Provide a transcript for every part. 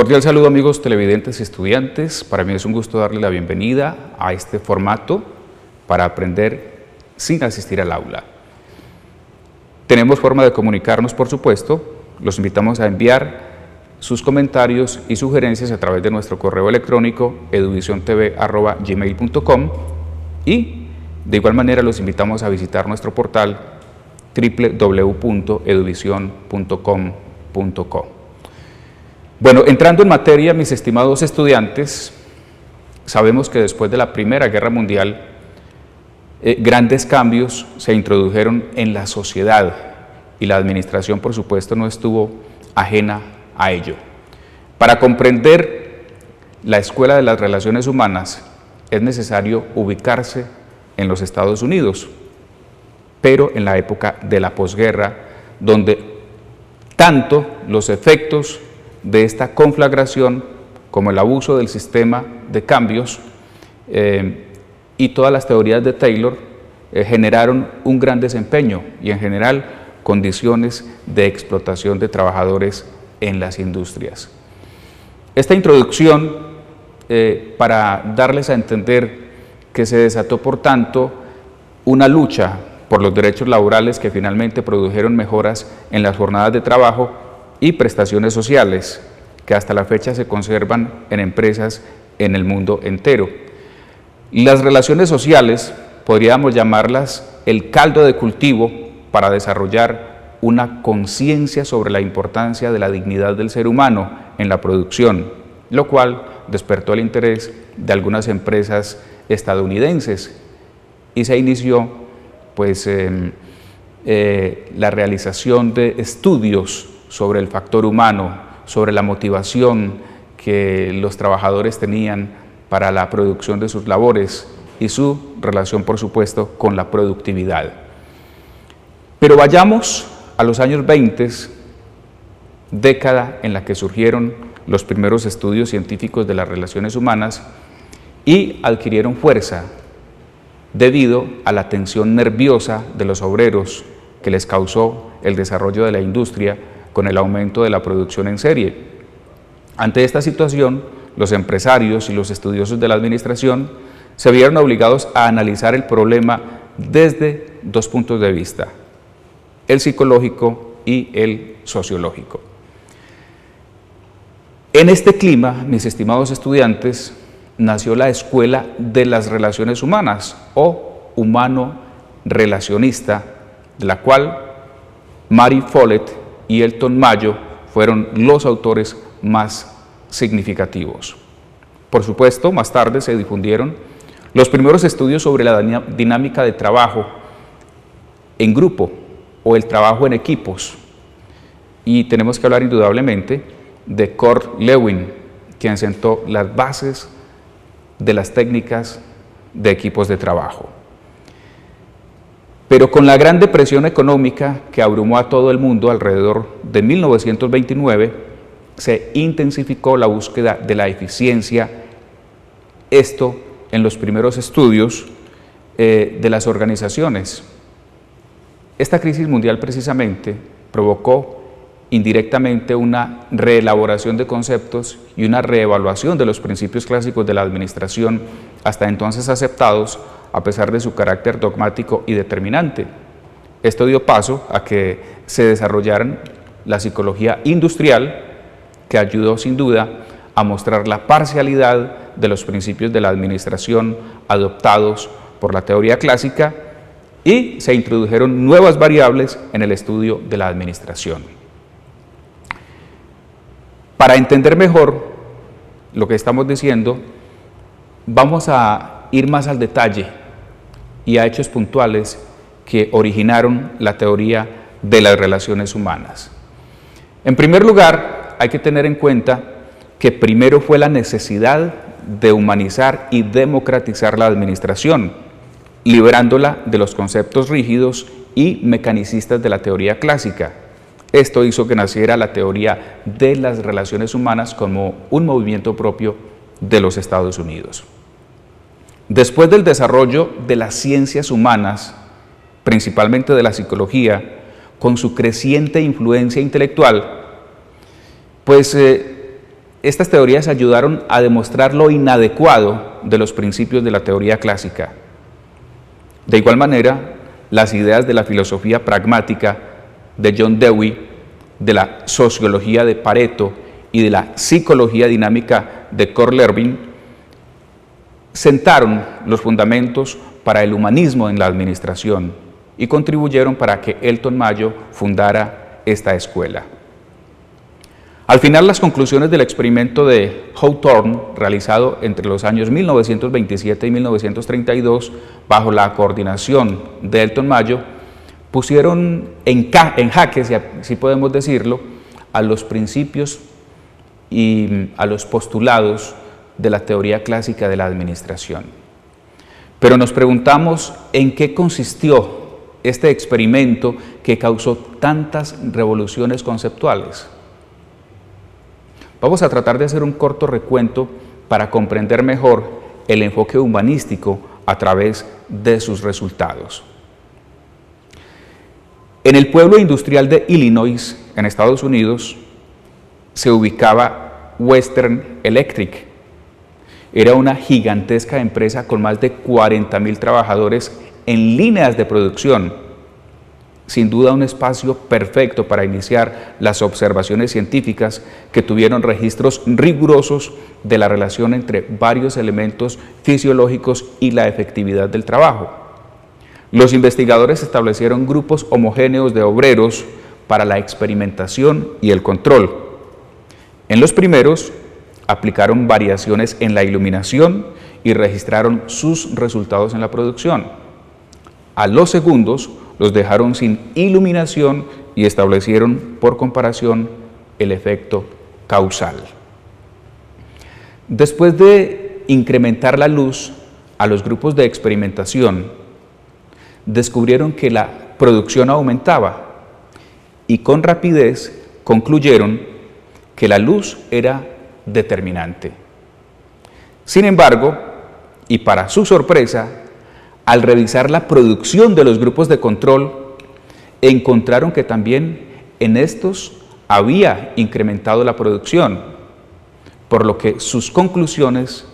Cordial saludo, amigos televidentes y estudiantes. Para mí es un gusto darle la bienvenida a este formato para aprender sin asistir al aula. Tenemos forma de comunicarnos, por supuesto. Los invitamos a enviar sus comentarios y sugerencias a través de nuestro correo electrónico eduvisiontv@gmail.com y de igual manera los invitamos a visitar nuestro portal www.eduvision.com.co. Bueno, entrando en materia, mis estimados estudiantes, sabemos que después de la Primera Guerra Mundial, grandes cambios se introdujeron en la sociedad y la administración, por supuesto, no estuvo ajena a ello. Para comprender la Escuela de las Relaciones Humanas es necesario ubicarse en los Estados Unidos, pero en la época de la posguerra, donde tanto los efectos de esta conflagración como el abuso del sistema de cambios y todas las teorías de Taylor generaron un gran desempeño y en general condiciones de explotación de trabajadores en las industrias. Esta introducción para darles a entender que se desató por tanto una lucha por los derechos laborales que finalmente produjeron mejoras en las jornadas de trabajo y prestaciones sociales que hasta la fecha se conservan en empresas en el mundo entero. Las relaciones sociales podríamos llamarlas el caldo de cultivo para desarrollar una conciencia sobre la importancia de la dignidad del ser humano en la producción, lo cual despertó el interés de algunas empresas estadounidenses y se inició pues la realización de estudios sobre el factor humano, sobre la motivación que los trabajadores tenían para la producción de sus labores y su relación, por supuesto, con la productividad. Pero vayamos a los años 20, década en la que surgieron los primeros estudios científicos de las relaciones humanas y adquirieron fuerza debido a la tensión nerviosa de los obreros que les causó el desarrollo de la industria con el aumento de la producción en serie. Ante esta situación, los empresarios y los estudiosos de la administración se vieron obligados a analizar el problema desde dos puntos de vista, el psicológico y el sociológico. En este clima, mis estimados estudiantes, nació la Escuela de las Relaciones Humanas o humano relacionista, de la cual Mary Follett y Elton Mayo fueron los autores más significativos. Por supuesto, más tarde se difundieron los primeros estudios sobre la dinámica de trabajo en grupo o el trabajo en equipos. Y tenemos que hablar indudablemente de Kurt Lewin, quien sentó las bases de las técnicas de equipos de trabajo. Pero con la gran depresión económica que abrumó a todo el mundo alrededor de 1929, se intensificó la búsqueda de la eficiencia, esto en los primeros estudios de las organizaciones. Esta crisis mundial precisamente provocó indirectamente una reelaboración de conceptos y una reevaluación de los principios clásicos de la administración hasta entonces aceptados a pesar de su carácter dogmático y determinante. Esto dio paso a que se desarrollaran la psicología industrial, que ayudó sin duda a mostrar la parcialidad de los principios de la administración adoptados por la teoría clásica, y se introdujeron nuevas variables en el estudio de la administración. Para entender mejor lo que estamos diciendo, vamos a ir más al detalle y a hechos puntuales que originaron la teoría de las relaciones humanas. En primer lugar, hay que tener en cuenta que primero fue la necesidad de humanizar y democratizar la administración, liberándola de los conceptos rígidos y mecanicistas de la teoría clásica. Esto hizo que naciera la teoría de las relaciones humanas como un movimiento propio de los Estados Unidos. Después del desarrollo de las ciencias humanas, principalmente de la psicología, con su creciente influencia intelectual, pues Estas teorías ayudaron a demostrar lo inadecuado de los principios de la teoría clásica. De igual manera, las ideas de la filosofía pragmática de John Dewey, de la sociología de Pareto y de la psicología dinámica de Kurt Lewin sentaron los fundamentos para el humanismo en la administración y contribuyeron para que Elton Mayo fundara esta escuela. Al final, las conclusiones del experimento de Hawthorne, realizado entre los años 1927 y 1932, bajo la coordinación de Elton Mayo, pusieron en jaque, si así podemos decirlo, a los principios y a los postulados de la teoría clásica de la administración. Pero nos preguntamos en qué consistió este experimento que causó tantas revoluciones conceptuales. Vamos a tratar de hacer un corto recuento para comprender mejor el enfoque humanístico a través de sus resultados. En el pueblo industrial de Illinois, en Estados Unidos, se ubicaba Western Electric. Era una gigantesca empresa con más de 40,000 trabajadores en líneas de producción. Sin duda un espacio perfecto para iniciar las observaciones científicas que tuvieron registros rigurosos de la relación entre varios elementos fisiológicos y la efectividad del trabajo. Los investigadores establecieron grupos homogéneos de obreros para la experimentación y el control. En los primeros, aplicaron variaciones en la iluminación y registraron sus resultados en la producción. A los segundos, los dejaron sin iluminación y establecieron, por comparación, el efecto causal. Después de incrementar la luz a los grupos de experimentación, descubrieron que la producción aumentaba y con rapidez concluyeron que la luz era determinante. Sin embargo, y para su sorpresa, al revisar la producción de los grupos de control, encontraron que también en estos había incrementado la producción, por lo que sus conclusiones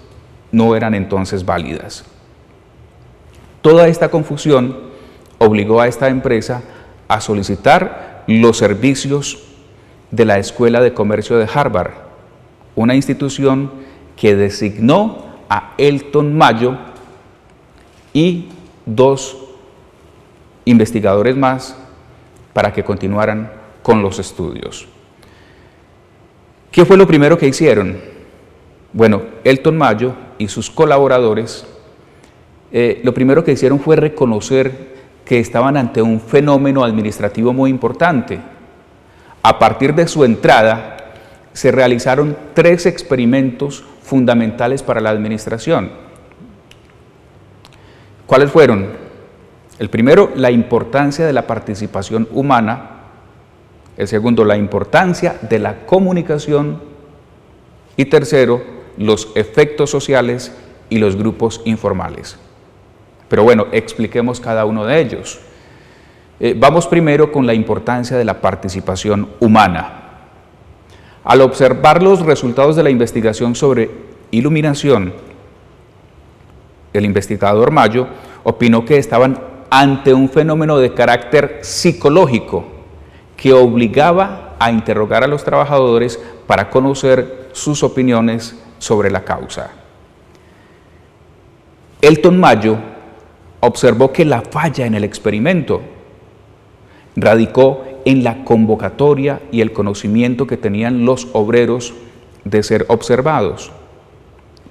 no eran entonces válidas. Toda esta confusión obligó a esta empresa a solicitar los servicios de la Escuela de Comercio de Harvard, una institución que designó a Elton Mayo y 2 investigadores más para que continuaran con los estudios. ¿Qué fue lo primero que hicieron? Bueno, Elton Mayo y sus colaboradores, lo primero que hicieron fue reconocer que estaban ante un fenómeno administrativo muy importante. A partir de su entrada, se realizaron 3 experimentos fundamentales para la administración. ¿Cuáles fueron? El primero, la importancia de la participación humana. El segundo, la importancia de la comunicación. Y tercero, los efectos sociales y los grupos informales. Pero bueno, expliquemos cada uno de ellos. Vamos primero con la importancia de la participación humana. Al observar los resultados de la investigación sobre iluminación, el investigador Mayo opinó que estaban ante un fenómeno de carácter psicológico que obligaba a interrogar a los trabajadores para conocer sus opiniones sobre la causa. Elton Mayo observó que la falla en el experimento radicó en la convocatoria y el conocimiento que tenían los obreros de ser observados,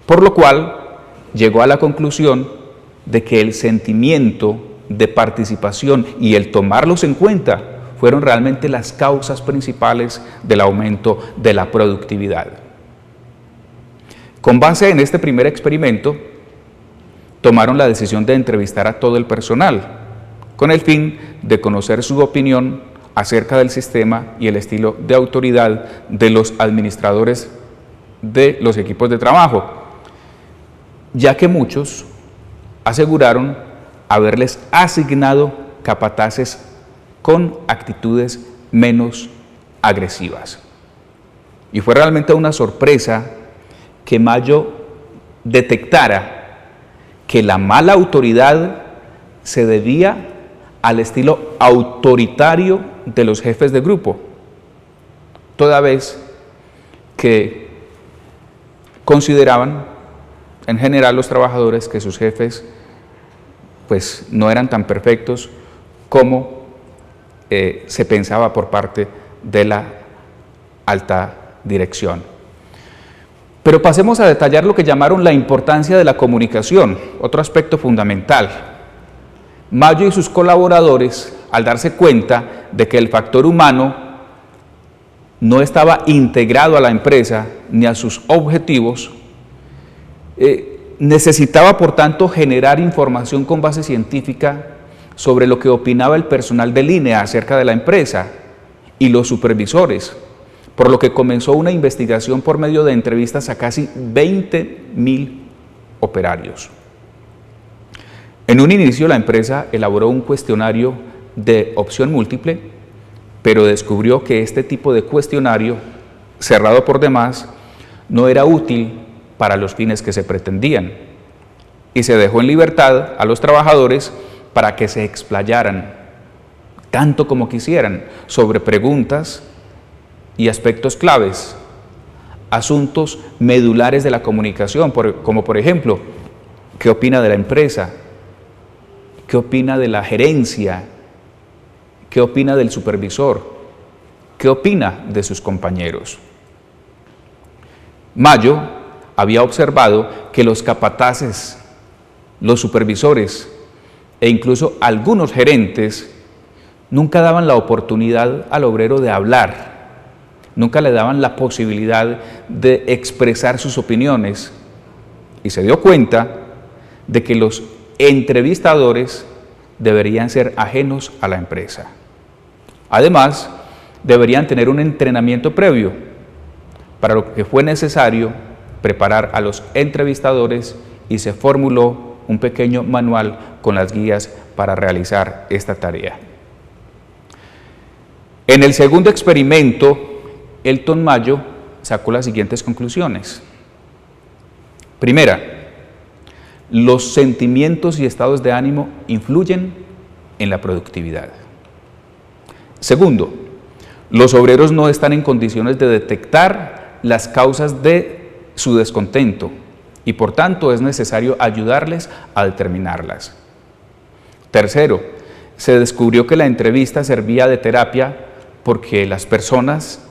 por lo cual llegó a la conclusión de que el sentimiento de participación y el tomarlos en cuenta fueron realmente las causas principales del aumento de la productividad. Con base en este primer experimento, tomaron la decisión de entrevistar a todo el personal, con el fin de conocer su opinión acerca del sistema y el estilo de autoridad de los administradores de los equipos de trabajo, ya que muchos aseguraron haberles asignado capataces con actitudes menos agresivas. Y fue realmente una sorpresa que Mayo detectara que la mala autoridad se debía al estilo autoritario de los jefes de grupo, toda vez que consideraban en general los trabajadores que sus jefes pues no eran tan perfectos como se pensaba por parte de la alta dirección. Pero pasemos a detallar lo que llamaron la importancia de la comunicación, otro aspecto fundamental. Mayo y sus colaboradores, al darse cuenta de que el factor humano no estaba integrado a la empresa ni a sus objetivos, necesitaba por tanto generar información con base científica sobre lo que opinaba el personal de línea acerca de la empresa y los supervisores, por lo que comenzó una investigación por medio de entrevistas a casi 20.000 operarios. En un inicio la empresa elaboró un cuestionario de opción múltiple, pero descubrió que este tipo de cuestionario, cerrado por demás, no era útil para los fines que se pretendían, y se dejó en libertad a los trabajadores para que se explayaran, tanto como quisieran, sobre preguntas y aspectos claves, asuntos medulares de la comunicación, como por ejemplo, ¿qué opina de la empresa? ¿Qué opina de la gerencia? ¿Qué opina del supervisor? ¿Qué opina de sus compañeros? Mayo había observado que los capataces, los supervisores e incluso algunos gerentes nunca daban la oportunidad al obrero de hablar, nunca le daban la posibilidad de expresar sus opiniones, y se dio cuenta de que los entrevistadores deberían ser ajenos a la empresa. Además, deberían tener un entrenamiento previo, para lo que fue necesario preparar a los entrevistadores y se formuló un pequeño manual con las guías para realizar esta tarea. En el segundo experimento, Elton Mayo sacó las siguientes conclusiones. Primera, los sentimientos y estados de ánimo influyen en la productividad. Segundo, los obreros no están en condiciones de detectar las causas de su descontento y por tanto es necesario ayudarles a determinarlas. Tercero, se descubrió que la entrevista servía de terapia porque las personas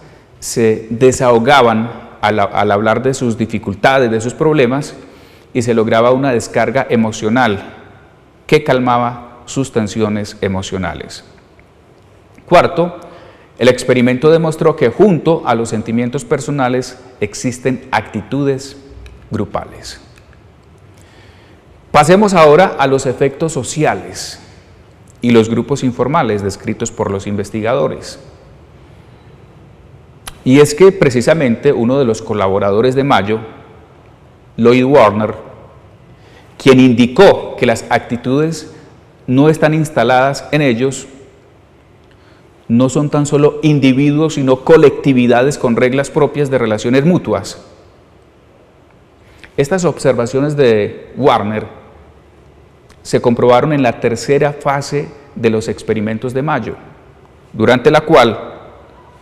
se desahogaban al hablar de sus dificultades, de sus problemas, y se lograba una descarga emocional que calmaba sus tensiones emocionales. Cuarto, el experimento demostró que junto a los sentimientos personales existen actitudes grupales. Pasemos ahora a los efectos sociales y los grupos informales descritos por los investigadores. Y es que precisamente uno de los colaboradores de Mayo, Lloyd Warner, quien indicó que las actitudes no están instaladas en ellos, no son tan solo individuos, sino colectividades con reglas propias de relaciones mutuas. Estas observaciones de Warner se comprobaron en la tercera fase de los experimentos de Mayo, durante la cual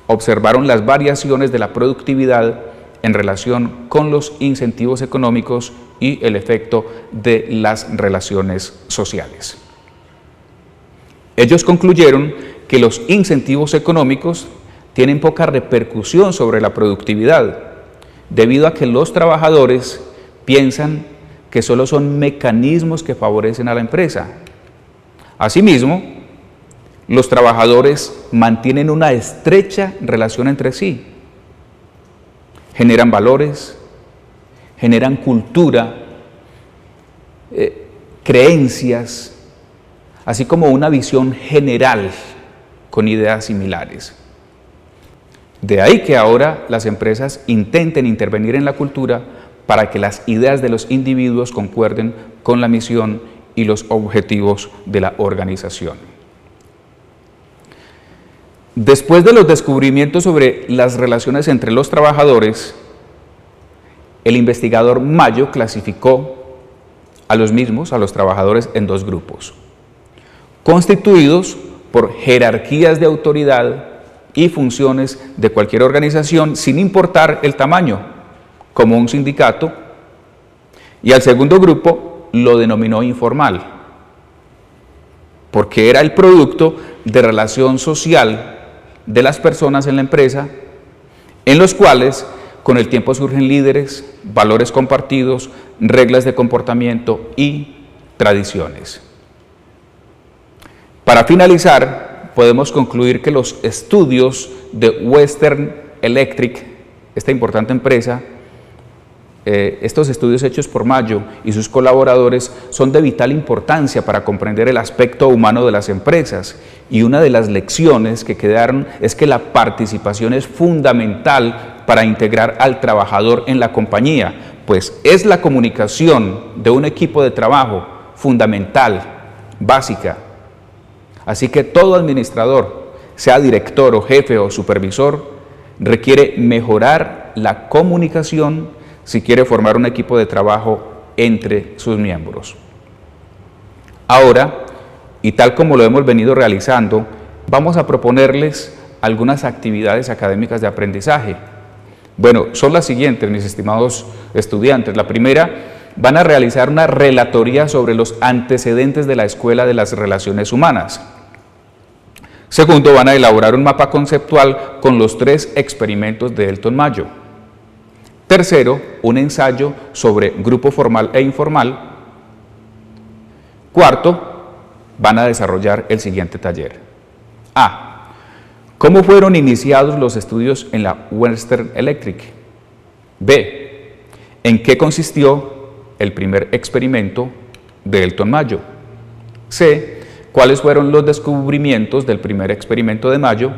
observaron las variaciones de la productividad en relación con los incentivos económicos y el efecto de las relaciones sociales. Ellos concluyeron que los incentivos económicos tienen poca repercusión sobre la productividad, debido a que los trabajadores piensan que solo son mecanismos que favorecen a la empresa. Asimismo, los trabajadores mantienen una estrecha relación entre sí, generan valores, generan cultura, creencias, así como una visión general con ideas similares. De ahí que ahora las empresas intenten intervenir en la cultura para que las ideas de los individuos concuerden con la misión y los objetivos de la organización. Después de los descubrimientos sobre las relaciones entre los trabajadores, el investigador Mayo clasificó a los mismos, a los trabajadores, en dos grupos, constituidos por jerarquías de autoridad y funciones de cualquier organización sin importar el tamaño, como un sindicato, y al segundo grupo lo denominó informal, porque era el producto de relación social de las personas en la empresa, en los cuales con el tiempo surgen líderes, valores compartidos, reglas de comportamiento y tradiciones. Para finalizar, podemos concluir que los estudios de Western Electric, esta importante empresa, estos estudios hechos por Mayo y sus colaboradores son de vital importancia para comprender el aspecto humano de las empresas, y una de las lecciones que quedaron es que la participación es fundamental para integrar al trabajador en la compañía, pues es la comunicación de un equipo de trabajo fundamental, básica. Así que todo administrador, sea director o jefe o supervisor, requiere mejorar la comunicación si quiere formar un equipo de trabajo entre sus miembros. Ahora, y tal como lo hemos venido realizando, vamos a proponerles algunas actividades académicas de aprendizaje. Bueno, son las siguientes, mis estimados estudiantes. La primera, van a realizar una relatoría sobre los antecedentes de la Escuela de las Relaciones Humanas. Segundo, van a elaborar un mapa conceptual con los 3 experimentos de Elton Mayo. Tercero, un ensayo sobre grupo formal e informal. Cuarto, van a desarrollar el siguiente taller. A. ¿Cómo fueron iniciados los estudios en la Western Electric? B. ¿En qué consistió el primer experimento de Elton Mayo? C. ¿Cuáles fueron los descubrimientos del primer experimento de Mayo?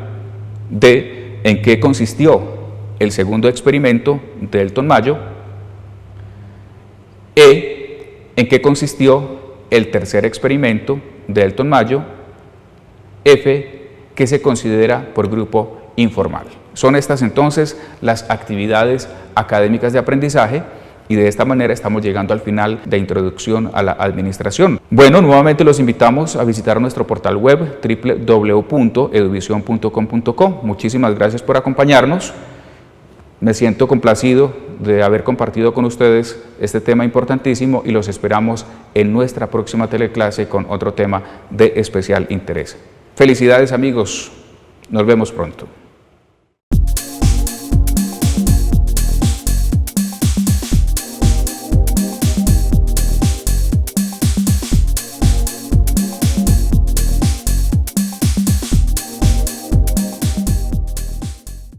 D. ¿En qué consistió el segundo experimento de Elton Mayo? E. ¿En qué consistió el tercer experimento de Elton Mayo? F. ¿Qué se considera por grupo informal? Son estas entonces las actividades académicas de aprendizaje, y de esta manera estamos llegando al final de Introducción a la Administración. Bueno, nuevamente los invitamos a visitar nuestro portal web www.eduvision.com.co. Muchísimas gracias por acompañarnos. Me siento complacido de haber compartido con ustedes este tema importantísimo y los esperamos en nuestra próxima teleclase con otro tema de especial interés. Felicidades, amigos. Nos vemos pronto.